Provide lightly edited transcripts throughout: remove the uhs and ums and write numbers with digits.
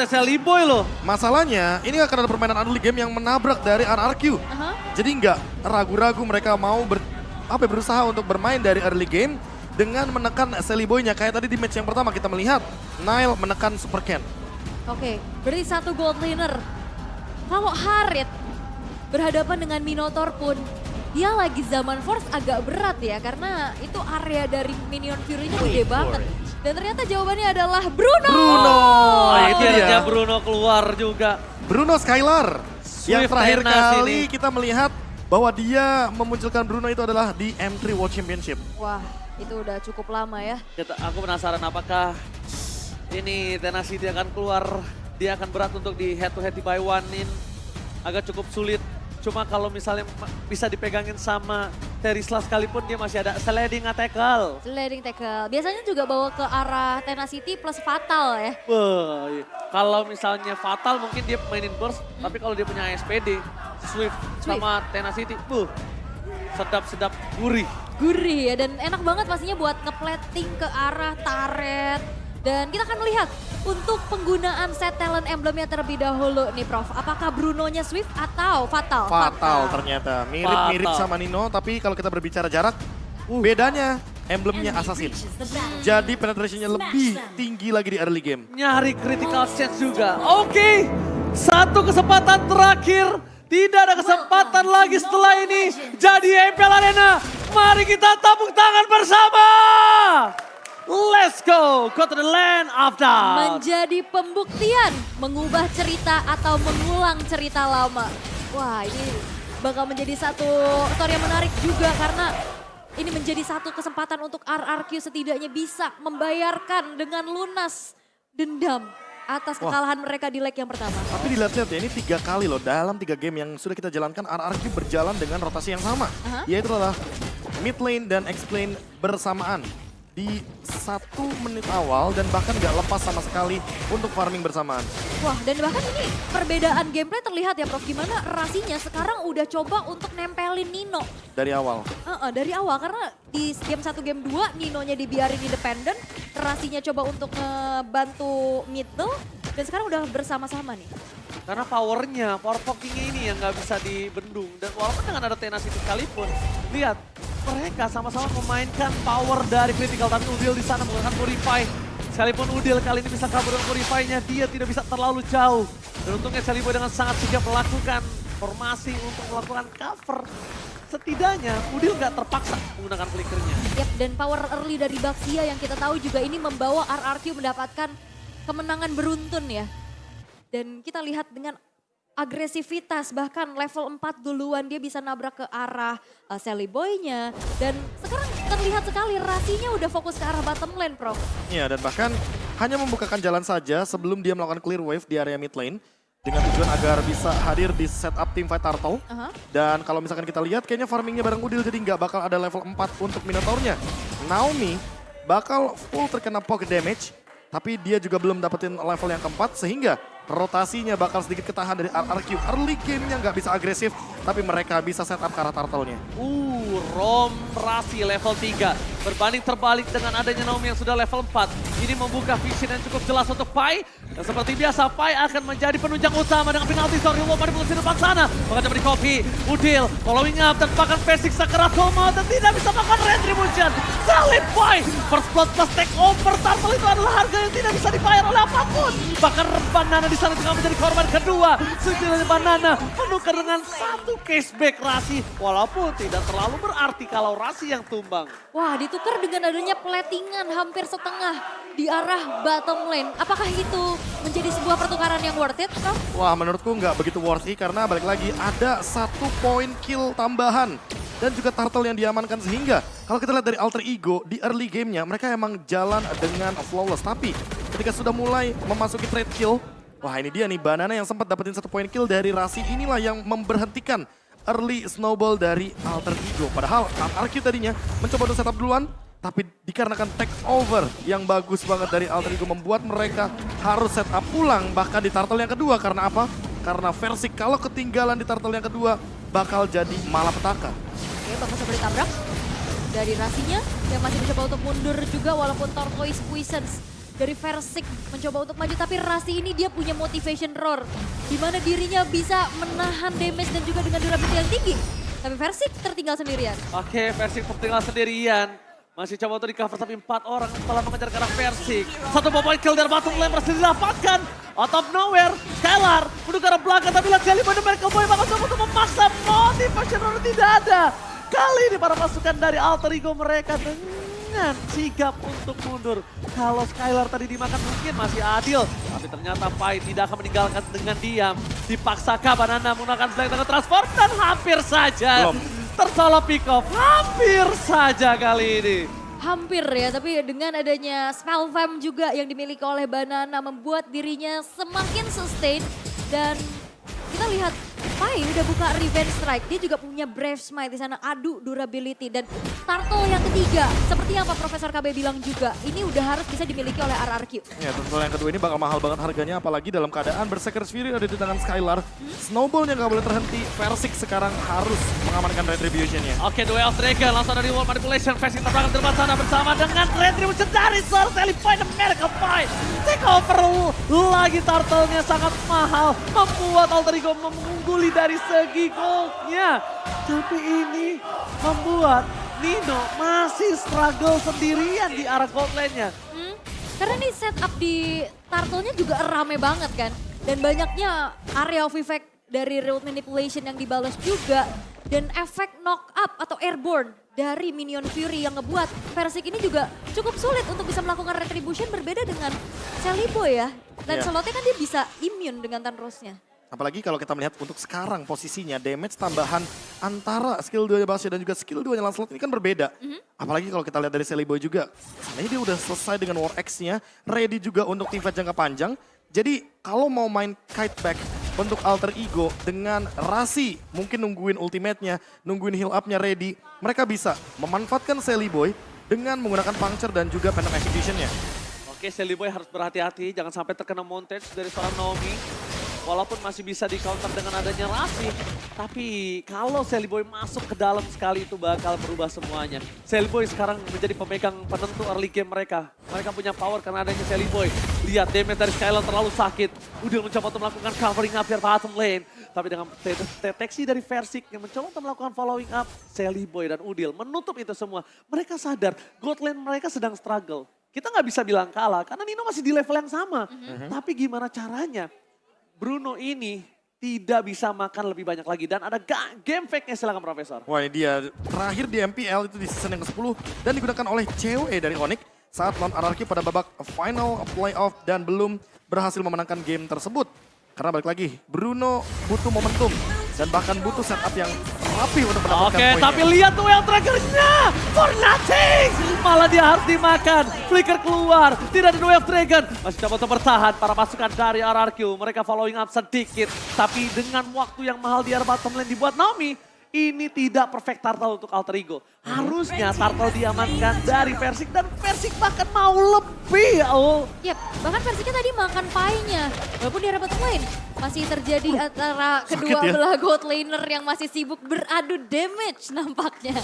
support Seliboy loh. Masalahnya, ini akan ada permainan early game yang menabrak dari RRQ. Jadi nggak ragu-ragu mereka mau berusaha untuk bermain dari early game dengan menekan Seliboy-nya. Kayak tadi di match yang pertama kita melihat Nile menekan Super Ken. Oke, berarti satu gold laner. Kalau Harit berhadapan dengan Minotaur pun, dia lagi zaman Force agak berat ya. Karena itu area dari Minion Fury-nya gede banget. Dan ternyata jawabannya adalah Bruno! Akhirnya Bruno keluar juga. Bruno Skylar. Yang terakhir kali ini. kita melihat bahwa dia memunculkan Bruno itu adalah di M3 World Championship. Wah, itu udah cukup lama ya. Aku penasaran apakah ini Tenacity akan keluar. Dia akan berat untuk di head to head di buy one-in. Agak cukup sulit. Cuma kalau misalnya bisa dipegangin sama Terisla sekalipun dia masih ada sliding tackle. Sliding tackle. Biasanya juga bawa ke arah Tenacity plus Fatal ya. Wah, iya. Kalau misalnya Fatal mungkin dia mainin burst. Tapi kalau dia punya SPD, Swift sama Tenacity, sedap-sedap gurih. Gurih ya, dan enak banget pastinya buat ngeplating ke arah turret. Dan kita akan melihat untuk penggunaan set talent emblemnya terlebih dahulu nih Prof. Apakah Brunonya Swift atau Fatal? Fatal ternyata. Mirip-mirip sama Nino, tapi kalau kita berbicara jarak, bedanya emblemnya Assassin. Jadi penetrationnya lebih tinggi lagi di early game. Nyari critical chance juga. Oke, satu kesempatan terakhir. Tidak ada kesempatan lagi setelah ini. Jadi MPL Arena, mari kita tepuk tangan bersama. Let's go to the land of doubt. Menjadi pembuktian, mengubah cerita atau mengulang cerita lama. Wah, ini bakal menjadi satu story yang menarik juga karena ini menjadi satu kesempatan untuk RRQ setidaknya bisa membayarkan dengan lunas dendam atas kekalahan mereka di leg yang pertama. Tapi dilihat-lihat ya, ini 3 kali loh dalam 3 game yang sudah kita jalankan, RRQ berjalan dengan rotasi yang sama. Yaitu adalah mid lane dan X lane bersamaan di 1 menit awal dan bahkan gak lepas sama sekali untuk farming bersamaan. Wah, dan bahkan ini perbedaan gameplay terlihat ya Prof. Gimana Rasinya sekarang udah coba untuk nempelin Nino. Dari awal. Dari awal, karena di game 1, game 2 Ninonya dibiarin independen. Rasinya coba untuk ngebantu middle dan sekarang udah bersama-sama nih. Karena power pokingnya ini yang nggak bisa dibendung. Dan walaupun dengan ada Tenacity sekalipun, lihat mereka sama-sama memainkan power dari critical. Tapi Udil di sana menggunakan Purify. Sekalipun Udil kali ini bisa kabur dengan Purify-nya, dia tidak bisa terlalu jauh. Dan untungnya Seliboy dengan sangat sigap melakukan formasi untuk melakukan cover. Setidaknya Udil nggak terpaksa menggunakan flickernya. Yap, dan power early dari Baxia yang kita tahu juga ini membawa RRQ mendapatkan kemenangan beruntun ya. Dan kita lihat dengan agresivitas, bahkan level 4 duluan dia bisa nabrak ke arah Seliboy-nya. Dan sekarang terlihat sekali Rasinya udah fokus ke arah bottom lane, Prof. Iya, dan bahkan hanya membukakan jalan saja sebelum dia melakukan clear wave di area mid lane. Dengan tujuan agar bisa hadir di setup teamfight Turtle. Dan kalau misalkan kita lihat kayaknya farmingnya bareng Udil jadi nggak bakal ada level 4 untuk Minotaurnya. Naomi bakal full terkena poke damage. Tapi dia juga belum dapetin level yang keempat sehingga rotasinya bakal sedikit ketahan dari RRQ. Early game-nya nggak bisa agresif, tapi mereka bisa setup ke arah turtle-nya. Rom Rasi level 3. Berbanding terbalik dengan adanya Naomi yang sudah level 4. Ini membuka vision yang cukup jelas untuk Pai. Dan seperti biasa, Pai akan menjadi penunjang utama dengan penalti story wall pada posisi depan sana. Mengajar di copy, Udil following up dan bahkan basic sekeras Toma dan tidak bisa melakukan retribution. Salib Pai, first blood plus take over Turtle itu adalah harga yang tidak bisa dibayar oleh apapun. Bahkan Banana di sana juga menjadi korban kedua. Setidaknya Banana menukar dengan satu cashback Rasi. Walaupun tidak terlalu berarti kalau Rasi yang tumbang. Wah, ditukar dengan adanya platingan hampir setengah di arah bottom lane. Apakah itu menjadi sebuah pertukaran yang worth it, Prof? Wah, menurutku nggak begitu worth it karena balik lagi ada 1 poin kill tambahan. Dan juga turtle yang diamankan sehingga kalau kita lihat dari alter ego di early gamenya mereka emang jalan dengan flawless. Tapi ketika sudah mulai memasuki trade kill, wah ini dia nih Banana yang sempat dapetin 1 poin kill dari Rasi inilah yang memberhentikan early snowball dari alter ego. Padahal RRQ tadinya mencoba untuk setup duluan, tapi dikarenakan take over yang bagus banget dari alter ego membuat mereka harus setup ulang bahkan di turtle yang kedua. Karena apa? Karena versi kalau ketinggalan di turtle yang kedua bakal jadi malapetaka. Oke, bakal seperti tabrak dari Rasinya yang masih mencoba untuk mundur juga walaupun Tortoise Puissance dari Versik mencoba untuk maju, tapi Rasi ini dia punya motivation roar. Di mana dirinya bisa menahan damage dan juga dengan durability yang tinggi. Tapi Versik tertinggal sendirian. Oke, Versik tertinggal sendirian. Masih coba untuk di-cover tapi 4 orang setelah mengejar ke arah Versik. Satu point kill dari bottom lane berhasil didapatkan. Out of nowhere, Skylar menuju ke arah belakang tapi lihat Jelly Boy dan Merkel Boy bakal coba untuk memaksa motivation roar tidak ada. Kali ini para pasukan dari alter ego mereka dengan sigap untuk mundur. Kalau Skylar tadi dimakan mungkin masih adil. Tapi ternyata Pai tidak akan meninggalkan dengan diam. Dipaksa Banana menggunakan select dengan transform dan hampir saja. Tersolop pick off, hampir saja kali ini. Hampir ya, tapi dengan adanya spell fam juga yang dimiliki oleh Banana membuat dirinya semakin sustain. Dan kita lihat Pai udah buka Revenge Strike, dia juga punya Brave Smite di sana, adu durability. Dan Turtle yang ketiga, seperti yang Pak Profesor KB bilang juga, ini udah harus bisa dimiliki oleh RRQ. Ya, Turtle yang kedua ini bakal mahal banget harganya, apalagi dalam keadaan Berserker's Fury ada di tangan Skylar. Snowballnya nggak boleh terhenti, Versik sekarang harus mengamankan Retribution-nya. Oke, duel Dragon langsung dari Wall Manipulation. Versik terbang di depan sana bersama dengan Retribution dari Sally Point dan Miracle Point. Take over lagi, Turtle-nya sangat mahal, membuat Alter Ego mengungguli dari segi goldnya. Tapi ini membuat Nino masih struggle sendirian di arah gold lane-nya. Karena nih setup di Turtle-nya juga rame banget kan. Dan banyaknya area of effect dari Real Manipulation yang dibalas juga. Dan efek knock up atau airborne dari Minion Fury yang ngebuat Versik ini juga cukup sulit untuk bisa melakukan retribution, berbeda dengan Sally Boy ya. Dan slotnya kan dia bisa immune dengan Thunderous-nya. Apalagi kalau kita melihat untuk sekarang posisinya damage tambahan antara skill 2-nya Basya dan juga skill 2-nya Lancelot ini kan berbeda. Apalagi kalau kita lihat dari Sally Boy juga. Sebenarnya dia udah selesai dengan War X-nya, ready juga untuk teamfight jangka panjang. Jadi kalau mau main kite back untuk alter ego dengan Rasi, mungkin nungguin ultimate-nya, nungguin heal up-nya ready, mereka bisa memanfaatkan Sally Boy dengan menggunakan puncture dan juga Phantom Execution-nya. Oke, Sally Boy harus berhati-hati, jangan sampai terkena montage dari seorang Naomi. Walaupun masih bisa di-counter dengan adanya Rasi, tapi kalau Sally Boy masuk ke dalam sekali itu bakal berubah semuanya. Sally Boy sekarang menjadi pemegang penentu early game mereka. Mereka punya power karena adanya Sally Boy. Lihat damage dari Skylar terlalu sakit. Udil mencoba untuk melakukan covering up dari bottom lane. Tapi dengan deteksi dari Versik yang mencoba untuk melakukan following up, Sally Boy dan Udil menutup itu semua. Mereka sadar god lane mereka sedang struggle. Kita nggak bisa bilang kalah karena Nino masih di level yang sama. Tapi gimana caranya? Bruno ini tidak bisa makan lebih banyak lagi. Dan ada game fake-nya, silakan Profesor. Wah, ini dia terakhir di MPL itu di season yang ke-10 dan digunakan oleh COE dari Onyx saat non RRQ pada babak final playoff dan belum berhasil memenangkan game tersebut. Karena balik lagi, Bruno butuh momentum dan bahkan butuh setup yang rapi untuk mendapatkan poinnya. Oke, tapi lihat tuh yang triggernya, for nothing. Malah dia harus dimakan, flicker keluar, tidak ada Wave Dragon. Masih coba untuk bertahan, para pasukan dari RRQ, mereka following up sedikit. Tapi dengan waktu yang mahal di arah bottom lane dibuat Naomi, ini tidak perfect Turtle untuk alter ego. Harusnya Turtle diamankan dari Versik dan Versik bahkan mau lebih. Yap, bahkan Versiknya tadi makan Pai-nya. Walaupun di arah bottom lane masih terjadi antara kedua ya. belah gold laner yang masih sibuk beradu damage nampaknya.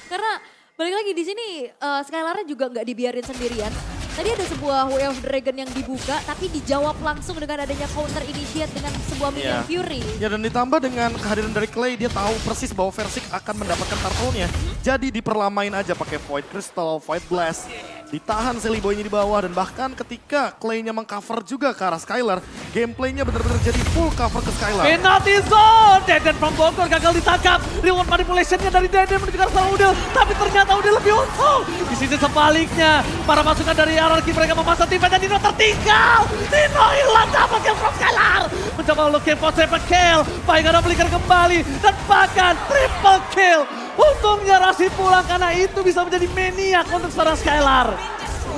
Karena balik lagi di sini Skylar-nya juga nggak dibiarin sendirian. Tadi ada sebuah Way of Dragon yang dibuka tapi dijawab langsung dengan adanya counter initiate dengan sebuah Minion Fury. Ya, dan ditambah dengan kehadiran dari Clay, dia tahu persis bahwa Versik akan mendapatkan turtle-nya. Jadi diperlamain aja pakai Void Crystal, Void Blast. Ditahan Sally Boy-nya di bawah dan bahkan ketika Clay-nya meng-cover juga ke arah Skylar, gameplaynya benar-benar jadi full cover ke Skylar. Penalty zone, Deden from Bogor gagal ditangkap. Reward manipulation-nya dari Deden menuju ke arah Udil, tapi ternyata Udil lebih untung. Di sisi sebaliknya, para pasukan dari RRQ mereka memasang tim dan Nino tertinggal. Nino hilang, dapat kill from Skylar. Mencoba looking for triple kill, baik ada flicker kembali dan bahkan triple kill. Untungnya Rasi pulang karena itu bisa menjadi maniak untuk seorang Skylar.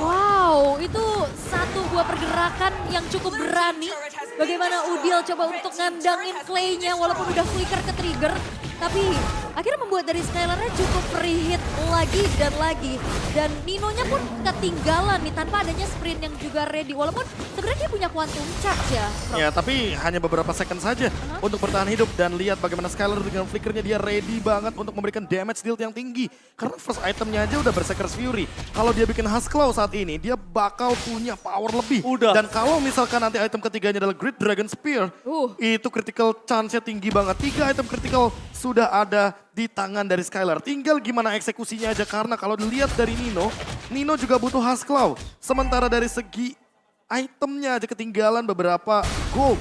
Wow, itu satu buah pergerakan yang cukup berani. Bagaimana Udil coba untuk ngandangin Clay-nya walaupun udah flicker ke trigger. Tapi akhirnya membuat dari Skylar-nya cukup free hit lagi dan lagi. Dan Nino-nya pun ketinggalan nih tanpa adanya sprint yang juga ready. Walaupun sebenarnya dia punya quantum charge ya. Prof. Ya, tapi hanya beberapa second saja untuk bertahan hidup. Dan lihat bagaimana Skylar dengan flickernya dia ready banget untuk memberikan damage deal yang tinggi. Karena first itemnya aja udah Berserker's Fury. Kalau dia bikin Huskclaw saat ini, dia bakal punya power lebih. Udah. Dan kalau misalkan nanti item ketiganya adalah Great Dragon Spear, itu critical chance-nya tinggi banget. 3 item critical sudah ada di tangan dari Skylar. Tinggal gimana eksekusinya aja, karena kalau dilihat dari Nino, Nino juga butuh Huskclaw. Sementara dari segi itemnya aja ketinggalan beberapa gold.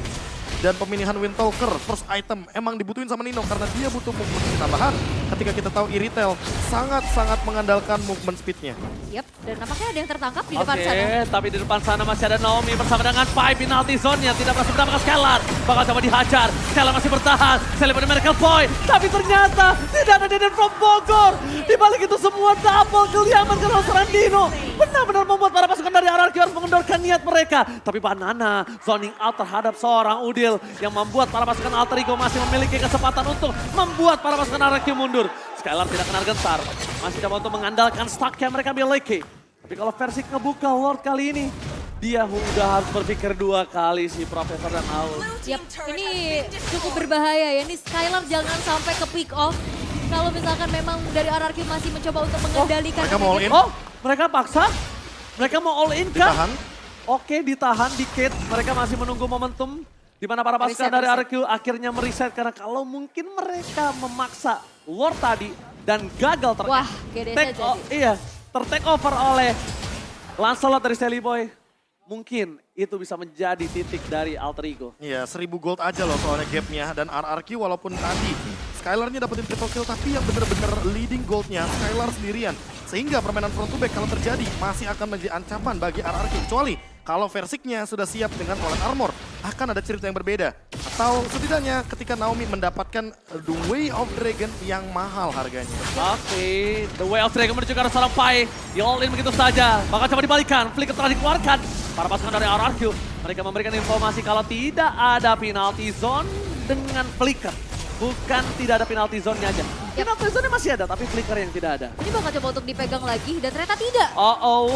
Dan pemilihan Windtalker first item emang dibutuhin sama Nino karena dia butuh movement speed tambahan. Ketika kita tahu Irithel sangat-sangat mengandalkan movement speednya. Yap, dan nampaknya ada yang tertangkap di depan sana. Oke, tapi di depan sana masih ada Naomi bersama dengan Pai. Penalty zone-nya tidak berhasil mendapatkan Skylar. Bakal coba dihajar. Skylar masih bertahan. Celebrate Miracle Point. Tapi ternyata tidak ada Deden from Bogor. Di balik itu semua double kill diamankan oleh seorang Dino. Benar-benar membuat para pasukan dari RRQ harus mengendorkan niat mereka. Tapi Banana zoning out terhadap seorang Udil yang membuat para pasukan Alter Ego masih memiliki kesempatan untuk membuat para pasukan RRQ mundur. Skylar tidak kenal gentar. Masih coba untuk mengandalkan stack yang mereka miliki. Tapi kalau Versik ngebuka Lord kali ini, dia udah harus berpikir 2 kali si Profesor dan Aul. Yap, ini cukup berbahaya ya. Ini Skylar jangan sampai ke pick off. Kalau misalkan memang dari RRQ masih mencoba untuk mengendalikan. mereka mau all in? Oh, mereka paksa? Mereka mau all in kah? Ditahan. Oke, ditahan dikit. Mereka masih menunggu momentum. Di mana para pasukan dari RRQ akhirnya mereset. Karena kalau mungkin mereka memaksa Lord tadi dan gagal Wah, GDS jadi. Ter-take over oleh Lancelot dari Sally Boy. Mungkin itu bisa menjadi titik dari Alter Ego. Iya, 1000 gold aja loh soalnya gapnya. Dan RRQ walaupun tadi Skylar-nya dapetin triple kill, tapi yang bener-bener leading goldnya Skylar sendirian. Sehingga permainan front to back kalau terjadi masih akan menjadi ancaman bagi RRQ. Kecuali kalau Versiknya sudah siap dengan Fallen Armor, akan ada cerita yang berbeda. Atau setidaknya ketika Naomi mendapatkan The Way of Dragon yang mahal harganya. Oke, The Way of Dragon menuju ke arah seorang Pai. Di all in begitu saja. Bakal coba dibalikan, flicker telah dikeluarkan. Para pasukan dari RRQ, mereka memberikan informasi kalau tidak ada penalty zone dengan flicker. Bukan tidak ada penalty zone-nya aja. Penalty zone-nya masih ada, tapi flicker yang tidak ada. Ini bakal coba untuk dipegang lagi dan ternyata tidak.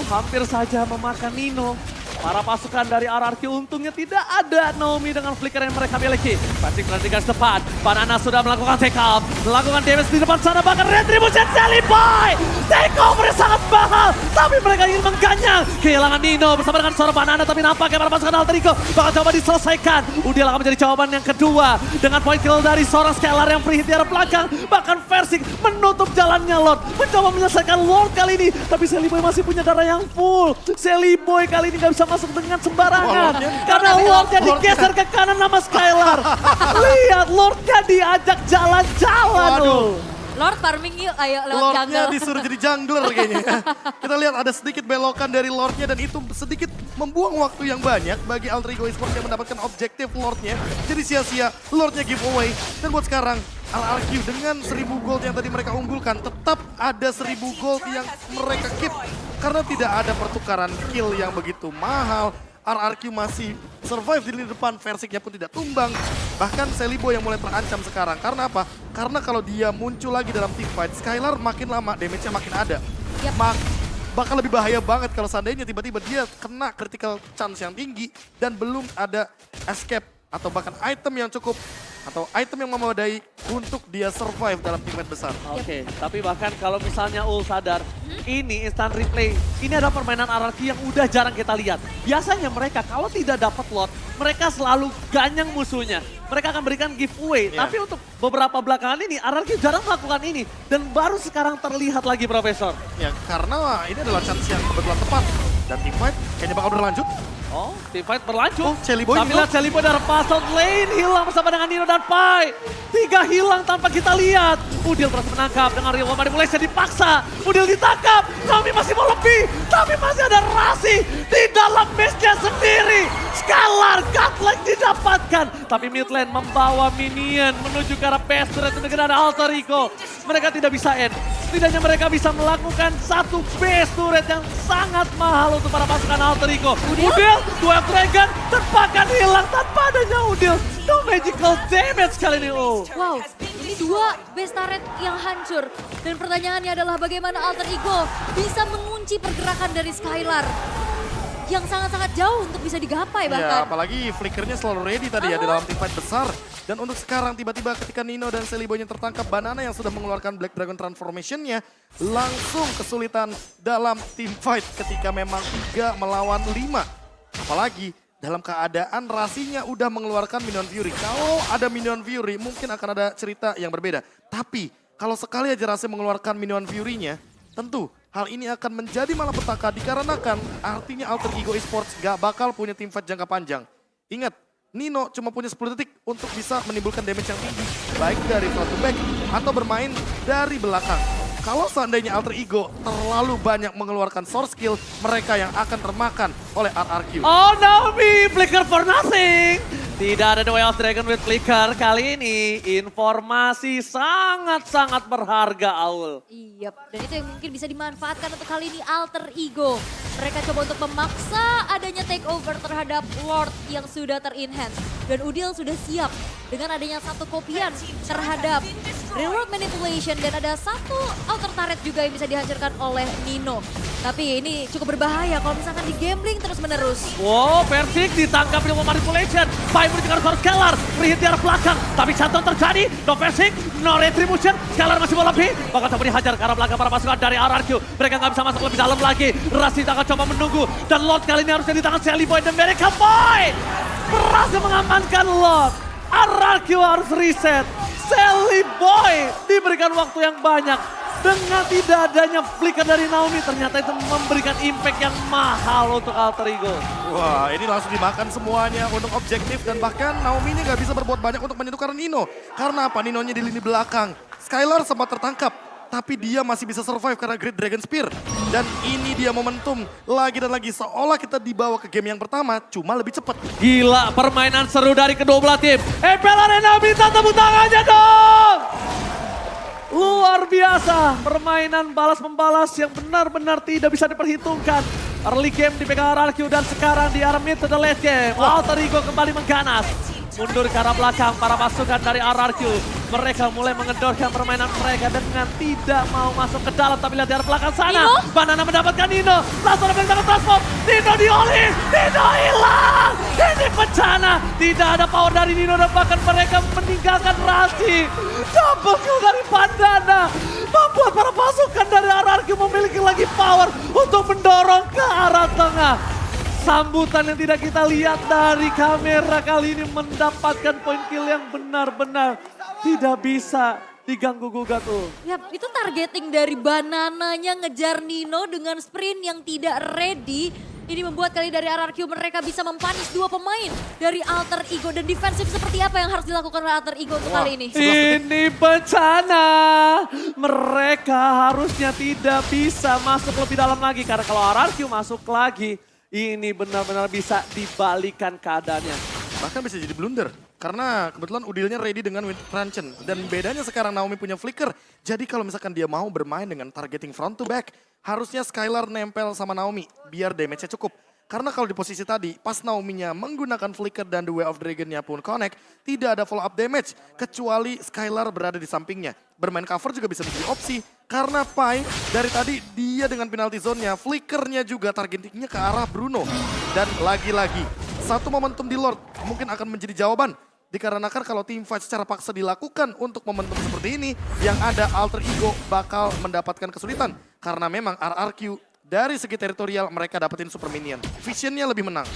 Hampir saja memakan Nino. Para pasukan dari RRQ untungnya tidak ada Naomi dengan flicker yang mereka miliki. Patrick perhatikan tepat. Banana sudah melakukan take up. Melakukan damage di depan sana. Bahkan Retribution Sally Boy. Take overnya sangat mahal. Tapi mereka ingin mengganyang. Kehilangan Nino bersama dengan seorang Banana. Tapi nampaknya para pasukan Alter Ego bakal coba diselesaikan. Udil akan menjadi jawaban yang kedua. Dengan point kill dari seorang Skylar yang free hit di arah belakang. Bahkan Versik menutup jalannya Lord. Mencoba menyelesaikan Lord kali ini. Tapi Sally Boy masih punya darah yang full. Sally Boy kali ini gak bisa masuk dengan sembarangan. Karena Lordnya digeser ke kanan nama Skylar. Lihat Lordnya diajak jalan-jalan. Lord farming yuk, ayo lewat Lordnya jungle. disuruh jadi jungler kayaknya. Kita lihat ada sedikit belokan dari Lordnya dan itu sedikit membuang waktu yang banyak bagi Alter Ego Esports yang mendapatkan objektif Lordnya. Jadi sia-sia Lordnya giveaway. Dan buat sekarang RRQ dengan 1000 gold yang tadi mereka unggulkan tetap ada 1000 gold yang mereka keep. Karena tidak ada pertukaran kill yang begitu mahal. RRQ masih survive di lini depan, Versiknya pun tidak tumbang. Bahkan Sally Boy yang mulai terancam sekarang. Karena apa? Karena kalau dia muncul lagi dalam team fight, Skylar makin lama damage-nya makin ada. Yep. Bakal lebih bahaya banget kalau seandainya tiba-tiba dia kena critical chance yang tinggi dan belum ada escape atau bahkan item yang cukup atau item yang memadai untuk dia survive dalam team fight besar. Oke, tapi bahkan kalau misalnya Ul sadar, ini instant replay. Ini adalah permainan RRQ yang udah jarang kita lihat. Biasanya mereka kalau tidak dapat Lord, mereka selalu ganyang musuhnya. Mereka akan berikan giveaway. Yeah. Tapi untuk beberapa belakangan ini, RRQ jarang melakukan ini. Dan baru sekarang terlihat lagi, Profesor. Ya, karena ini adalah chance yang kebetulan tepat. Dan team fight kayaknya bakal berlanjut. Oh, team fight berlanjut. Oh, Sally Boy Tapi hilang. lihat Sally Boy dari Puzzle Lane hilang bersama dengan Nino dan Pai. 3 hilang tanpa kita lihat. Udil berhasil menangkap dengan Real Manipulation dipaksa. Udil ditangkap. Naomi masih mau lebih. Tapi masih ada Rasi di dalam base-nya sendiri. Skylar Godlike didapatkan. Tapi mid lane membawa minion menuju ke arah base turret dengan Alter Ego. Mereka tidak bisa end. Setidaknya mereka bisa melakukan satu base turret yang sangat mahal untuk para pasukan Alter Ego. Udil, Duel Dragon terpakan hilang tanpa adanya Udil. No magical damage kali ini. Wow, ini ini dua base turret yang hancur. Dan pertanyaannya adalah bagaimana Alter Ego bisa mengunci pergerakan dari Skylar. Yang sangat-sangat jauh untuk bisa digapai Ya, bahkan. apalagi flickernya selalu ready tadi ya di dalam teamfight besar. Dan untuk sekarang tiba-tiba ketika Nino dan Celiboy tertangkap, Banana yang sudah mengeluarkan Black Dragon Transformation-nya langsung kesulitan dalam teamfight ketika memang 3 melawan 5. Apalagi dalam keadaan Rasinya udah mengeluarkan Minion Fury. Kalau ada Minion Fury mungkin akan ada cerita yang berbeda. Tapi kalau sekali aja Rasi mengeluarkan Minion Fury-nya, tentu hal ini akan menjadi malapetaka dikarenakan artinya Alter Ego Esports gak bakal punya teamfight jangka panjang. Ingat, Nino cuma punya 10 detik untuk bisa menimbulkan damage yang tinggi. Baik dari front to back atau bermain dari belakang. Kalau seandainya Alter Ego terlalu banyak mengeluarkan source skill, mereka yang akan termakan oleh RRQ. Oh Naomi, Flicker for nothing. Tidak ada The Way of Dragon with Flicker. Kali ini informasi sangat-sangat berharga, Aul. Iya, dan itu yang mungkin bisa dimanfaatkan untuk kali ini Alter Ego. Mereka coba untuk memaksa adanya takeover terhadap Lord yang sudah ter-enhance. Dan Udil sudah siap dengan adanya satu kopian terhadap Railroad Manipulation. Dan ada satu outer turret juga yang bisa dihancurkan oleh Nino. Tapi ini cukup berbahaya kalau misalkan di gambling terus-menerus. Wow, Persik ditangkap dengan manipulation. Pai menunjukkan skor Scalar, free hit di arah belakang. Tapi satu terjadi, no Persik, no retribution. Scalar masih mau lebih, bakal coba dihajar ke arah belakang para pasukan dari RRQ. Mereka nggak bisa masuk lebih dalam lagi. Rasi akan coba menunggu. Dan Lord kali ini harusnya di tangan Celiboy dan mereka boy. Berhasil mengamankan Lord. RRQ harus reset. Celiboy diberikan waktu yang banyak. Dengan tidak adanya flicker dari Naomi, ternyata itu memberikan impact yang mahal untuk Alter Ego. Wah, ini langsung dimakan semuanya untuk objektif dan bahkan Naomi ini nggak bisa berbuat banyak untuk menyentuhkan Nino. Karena apa? Ninonya di lini belakang. Skylar sempat tertangkap, tapi dia masih bisa survive karena Great Dragon Spear. Dan ini dia momentum lagi dan lagi seolah kita dibawa ke game yang pertama, cuma lebih cepat. Gila, permainan seru dari kedua belah tim. Empel Arena minta tepuk tangannya dong! Luar biasa, permainan balas-membalas yang benar-benar tidak bisa diperhitungkan. Early game dipegang RRQ dan sekarang di arah mid to the late game. Alter Ego kembali mengganas. Mundur ke arah belakang para pasukan dari RRQ. Mereka mulai mengendorkan permainan mereka dengan tidak mau masuk ke dalam. Tapi lihat di arah belakang sana. Nino? Banana mendapatkan Nino. Langsung ada yang transform. Nino dioli. Nino hilang. Ini bencana. Tidak ada power dari Nino dan bahkan mereka meninggalkan Rasi. Double kill dari Bandana. Membuat para pasukan dari RRQ memiliki lagi power untuk mendorong ke arah tengah. Sambutan yang tidak kita lihat dari kamera kali ini mendapatkan poin kill yang benar-benar tidak bisa diganggu-gugat tuh. Ya, itu targeting dari Banananya ngejar Nino dengan sprint yang tidak ready. Ini membuat kali dari RRQ mereka bisa mempanis dua pemain dari Alter Ego. Dan defensif seperti apa yang harus dilakukan oleh Alter Ego untuk kali ini? Ini bencana. Mereka harusnya tidak bisa masuk lebih dalam lagi. Karena kalau RRQ masuk lagi, ini benar-benar bisa dibalikan keadaannya. Bahkan bisa jadi blunder. Karena kebetulan Udilnya ready dengan Wind Ranchen. Dan bedanya sekarang Naomi punya flicker. Jadi kalau misalkan dia mau bermain dengan targeting front to back, harusnya Skylar nempel sama Naomi biar damage-nya cukup. Karena kalau di posisi tadi, pas Naomi-nya menggunakan flicker dan The Way of Dragon-nya pun connect, tidak ada follow up damage. Kecuali Skylar berada di sampingnya. Bermain cover juga bisa menjadi opsi. Karena Pai dari tadi dia dengan penalty zone-nya, flickernya juga targetingnya ke arah Bruno. Dan lagi-lagi, satu momentum di Lord mungkin akan menjadi jawaban. Dikarenakan kalau teamfight secara paksa dilakukan untuk momentum seperti ini, yang ada Alter Ego bakal mendapatkan kesulitan. Karena memang RRQ dari segi teritorial mereka dapetin super minion. Visionnya lebih menang.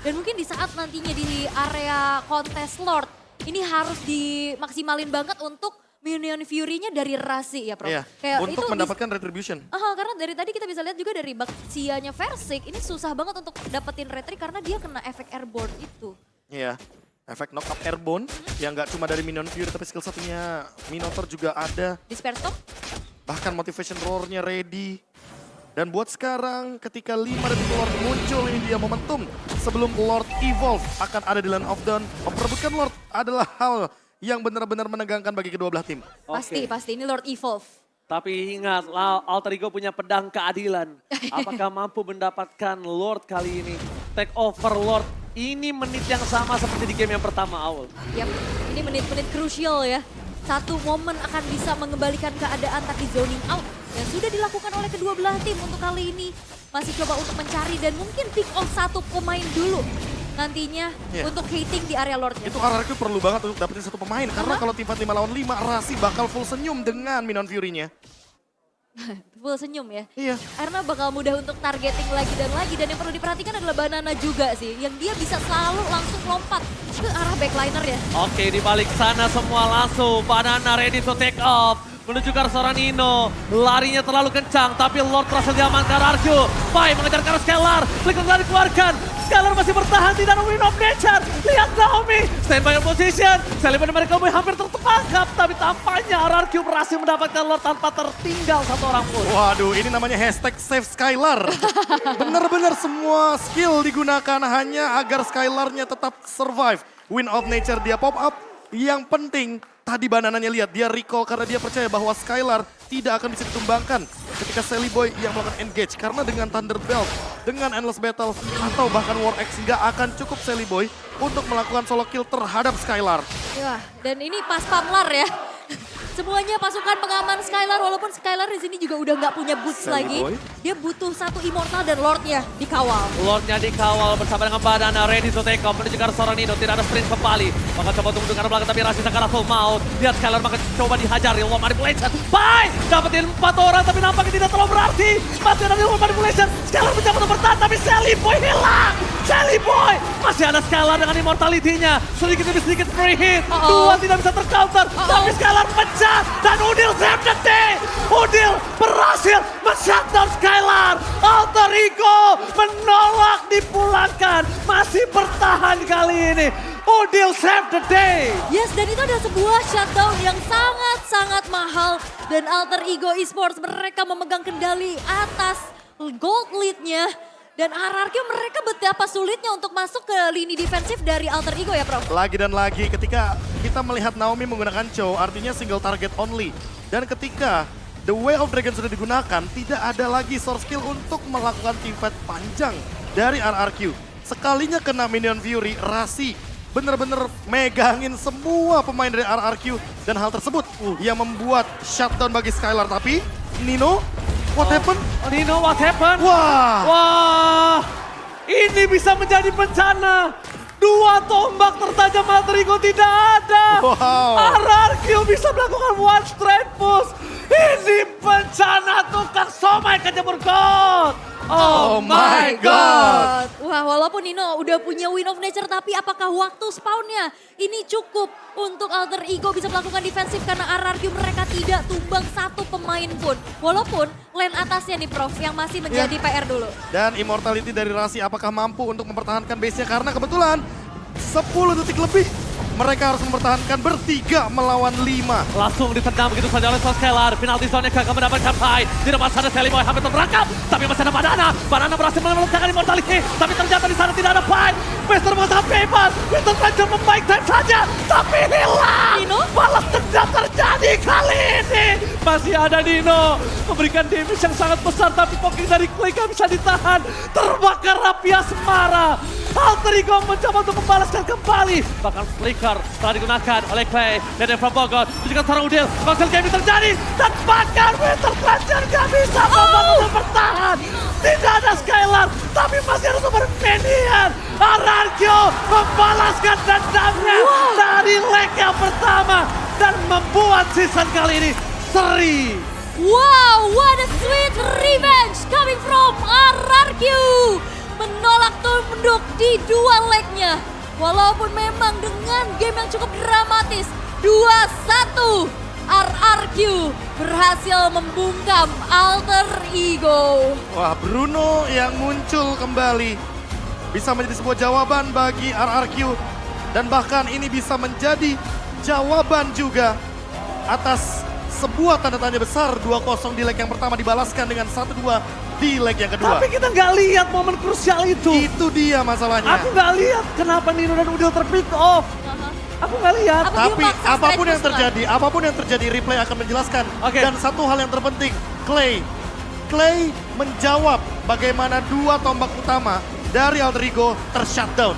Dan mungkin di saat nantinya di area kontes Lord, ini harus dimaksimalin banget untuk Minion Fury-nya dari Rasi ya, Prof. Iya, Kayak untuk itu mendapatkan retribution. karena dari tadi kita bisa lihat juga dari Baxianya Versik, ini susah banget untuk dapetin retri karena dia kena efek airborne itu. Iya, efek knock up airborne yang gak cuma dari Minion Fury tapi skill satunya Minotaur juga ada. Disperse Storm? Bahkan motivation roar-nya ready. Dan buat sekarang ketika 5 detik Lord muncul, ini dia momentum. Sebelum Lord evolve akan ada di Land of Dawn. Memperebutkan Lord adalah hal yang benar-benar menegangkan bagi kedua belah tim. Pasti, pasti. Ini Lord Evolve. Tapi ingat, Alter Ego punya pedang keadilan. Apakah mampu mendapatkan Lord kali ini? Take over Lord. Ini menit yang sama seperti di game yang pertama, Aul. Yap, ini menit-menit krusial ya. satu momen akan bisa mengembalikan keadaan tapi zoning out yang sudah dilakukan oleh kedua belah tim untuk kali ini. Masih coba untuk mencari dan mungkin pick off satu pemain dulu nantinya untuk hating di area Lordnya. Itu RRQ perlu banget untuk dapetin satu pemain. Karena kalau tim fight 5 lawan 5, Rasi bakal full senyum dengan Minion Fury-nya. Full senyum ya. Iya. Karena bakal mudah untuk targeting lagi dan yang perlu diperhatikan adalah Banana juga sih. Yang dia bisa selalu langsung lompat ke arah backliner ya. Oke, di balik sana semua langsung. Banana ready to take off. Menuju ke arah seorang Nino. Larinya terlalu kencang, tapi Lord berhasil diamankan RRQ. Pai mengejar ke arah Skylar. Flick telah dikeluarkan. Skylar masih bertahan, tidak ada Win of Nature. Lihat Naomi, stand by your position. Sally mereka hampir tertangkap, tapi tampaknya RRQ berhasil mendapatkan Lord tanpa tertinggal satu orang pun. Waduh, ini namanya hashtag save Skylar. Bener-bener semua skill digunakan hanya agar Skylarnya tetap survive. Win of Nature dia pop up. Yang penting tadi Banananya lihat, dia recall karena dia percaya bahwa Skylar tidak akan bisa ditumbangkan ketika Sally Boy yang melakukan engage. Karena dengan Thunder Belt, dengan Endless Battle, atau bahkan War X nggak akan cukup Sally Boy untuk melakukan solo kill terhadap Skylar. Ya, dan ini pas pamlar ya. Semuanya pasukan pengaman Skylar, walaupun Skylar di sini juga udah nggak punya boots Sally lagi. Boy. Dia butuh satu Immortal dan Lordnya dikawal. Lordnya dikawal bersama dengan Banana, ready to take off. Menuju ke arah seorang Nino, tidak ada sprint kembali. Maka coba untuk mendengar belakang, tapi Rasi sekarang full maut. Lihat Skylar maka coba dihajar, Real World Manipulation. Bye! Dapetin 4 orang, tapi nampaknya tidak terlalu berarti. Masih ada Real World Manipulation. Skylar mencoba untuk bertahan, tapi Sally Boy hilang. Sally Boy! Masih ada Skylar dengan immortality-nya. Sedikit demi sedikit free hit. Dua tidak bisa tercounter. Tapi Skylar pecah. Dan Udil save the day. Udil berhasil men-shutdown Skylar. Alter Ego menolak dipulangkan. Masih bertahan kali ini. Udil save the day. Yes, dan itu adalah sebuah shutdown yang sangat-sangat mahal. Dan Alter Ego Esports mereka memegang kendali atas gold lead-nya. Dan RRQ mereka betapa sulitnya untuk masuk ke lini defensif dari Alter Ego ya, Prof. Lagi dan lagi ketika kita melihat Naomi menggunakan Cho, artinya single target only. Dan ketika The Way of Dragon sudah digunakan, tidak ada lagi source skill untuk melakukan teamfight panjang dari RRQ. Sekalinya kena Minion Fury, Rasi bener-bener megangin semua pemain dari RRQ. Dan hal tersebut yang membuat shutdown bagi Skylar. Tapi Nino, what happened? Nino, what happened? Wah, Wah, ini bisa menjadi bencana. Dua tombak tertajam Alter Ego tidak ada. Wow. RRQ bisa melakukan one straight push. Ini bencana tukang somai kejemur God. Oh my God. Wah, walaupun Nino udah punya Win of Nature, tapi apakah waktu spawnnya ini cukup untuk Alter Ego bisa melakukan defensif karena RRQ mereka tidak tumbang satu pemain pun. Walaupun lane atasnya nih Prof yang masih menjadi PR dulu. Dan immortality dari Rasi apakah mampu untuk mempertahankan base-nya? Karena kebetulan 10 detik lebih mereka harus mempertahankan bertiga melawan 5. Langsung ditendang begitu saja oleh Skylar. Penalti zone-nya gagal mendapatkan Pai. Di depan sana Sally Boy hampir terperangkap. Tapi masih ada Banana. Banana berhasil meletakkan immortality. Tapi ternyata di sana tidak ada Pai. Master berusaha bebas. Winter Ranger membaik time saja. Tapi hilang. Nino? Balas dendam terjadi kali ini. Masih ada Nino. Memberikan damage yang sangat besar. Tapi poking dari Clay gak bisa ditahan. Terbakar api asmara. Alter Ego mencoba untuk membalaskan kembali. Bahkan flicker telah digunakan oleh Clay. Dan from Bogor. Tunjukkan seorang Udil. Konsil game terjadi. Dan bahkan Winter Ranger gak bisa untuk bertahan. Tidak ada Skylar. Tapi masih ada super minion. RRQ membalaskan dendamnya dari leg yang pertama. Dan membuat season kali ini seri. Wow, what a sweet revenge coming from RRQ. Menolak tunduk di dua legnya. Walaupun memang dengan game yang cukup dramatis. 2-1 RRQ berhasil membungkam Alter Ego. Wah, Bruno yang muncul kembali bisa menjadi sebuah jawaban bagi RRQ. Dan bahkan ini bisa menjadi jawaban juga atas sebuah tanda tanya besar. 2-0 di leg yang pertama dibalaskan dengan 1-2 di leg yang kedua. Tapi kita nggak lihat momen krusial itu. Itu dia masalahnya. Aku nggak lihat kenapa Nino dan Udil terpick off. Aku nggak lihat. Apa dia Tapi maksa apapun yang terjadi, replay akan menjelaskan. Oke. Dan satu hal yang terpenting, Clay menjawab bagaimana dua tombak utama dari Alter Ego tershutdown.